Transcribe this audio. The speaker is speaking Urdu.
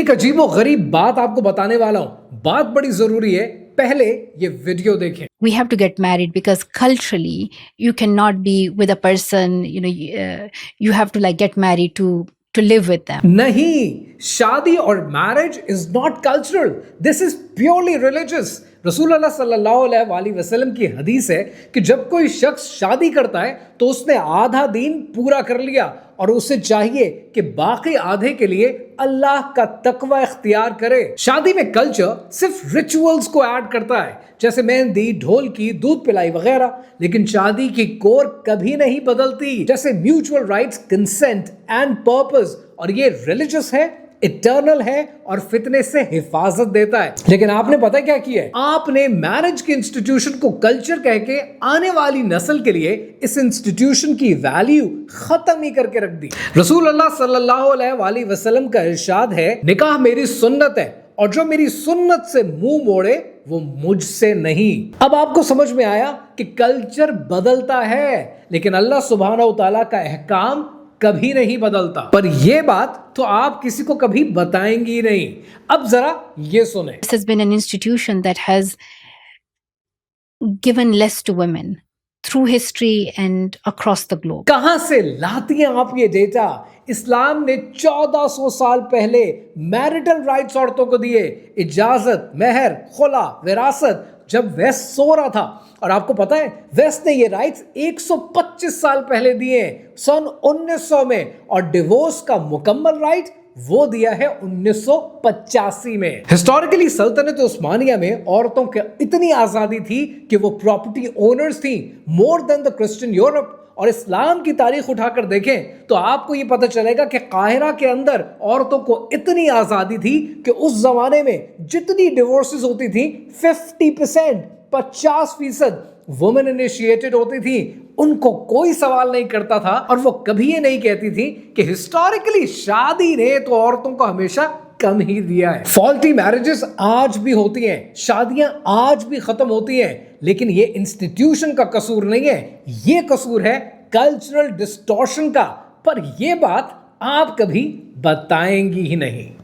ایک عجیب و غریب بات آپ کو بتانے والا ہوں، بات بڑی ضروری ہے، پہلے یہ ویڈیو دیکھیں۔ We have to get married because culturally you cannot be with a person, you have to like get married to live with them. نہیں، شادی اور marriage is not cultural, this is purely religious. رسول اللہ صلی اللہ علیہ وآلہ وسلم کی حدیث ہے کہ جب کوئی شخص شادی کرتا ہے تو اس نے آدھا دین پورا کر لیا اور اسے چاہیے کہ باقی آدھے کے لیے اللہ کا تقوی اختیار کرے۔ شادی میں کلچر صرف ریچولز کو ایڈ کرتا ہے، جیسے مہندی، ڈھول کی، دودھ پلائی وغیرہ، لیکن شادی کی کور کبھی نہیں بدلتی، جیسے mutual rights, consent and purpose, اور یہ ریلیجس ہے، اٹرنل ہے اور فتنے سے حفاظت دیتا ہے۔ لیکن آپ نے پتہ کیا کیا ہے؟ آپ نے میرج کی انسٹیٹیوشن کو کلچر کہہ کے آنے والی نسل کے لیے اس انسٹیٹیوشن کی ویلیو ختم ہی کر کے رکھ دی۔ رسول اللہ صلی اللہ علیہ وآلہ وسلم کا ارشاد ہے، نکاح میری سنت ہے اور جو میری سنت سے منہ موڑے وہ مجھ سے نہیں۔ اب آپ کو سمجھ میں آیا کہ کلچر بدلتا ہے لیکن اللہ سبحانہ و تعالیٰ کا احکام کبھی نہیں بدلتا، پر یہ بات تو آپ کسی کو کبھی بتائیں گی نہیں۔ اب ذرا یہ سنیں۔ This has been an institution that has given less to women through history and across the globe. کہاں سے لاتی ہیں آپ یہ ڈیٹا؟ اسلام نے 1400 سال پہلے میرٹل رائٹس عورتوں کو دیے، اجازت، مہر، خلا، وراثت، جب ویسٹ سو رہا تھا۔ اور آپ کو پتا ہے ویسٹ نے یہ رائٹس 125 سال پہلے دیے ہیں، سن 1900 میں، اور ڈیورس کا مکمل رائٹ وہ دیا ہے 1985 میں۔ ہسٹوریکلی سلطنت عثمانیہ میں عورتوں کے اتنی آزادی تھی کہ وہ پراپرٹی اونرز تھیں، مور دین دا کرسچن یورپ۔ اور اسلام کی تاریخ اٹھا کر دیکھیں تو آپ کو یہ پتہ چلے گا کہ قاہرہ کے اندر عورتوں کو اتنی آزادی تھی کہ اس زمانے میں جتنی ڈیورسز ہوتی تھیں 50% وومن انیشیٹڈ ہوتی تھی، ان کو کوئی سوال نہیں کرتا تھا، اور وہ کبھی یہ نہیں کہتی تھی کہ ہسٹوریکلی شادی نے تو عورتوں کو ہمیشہ کم ہی دیا ہے۔ فالٹی میرجز آج بھی ہوتی ہیں، شادیاں آج بھی ختم ہوتی ہیں، لیکن یہ انسٹیٹیوشن کا قصور نہیں ہے، یہ قصور ہے کلچرل ڈسٹورشن کا، پر یہ بات آپ کبھی بتائیں گی ہی نہیں۔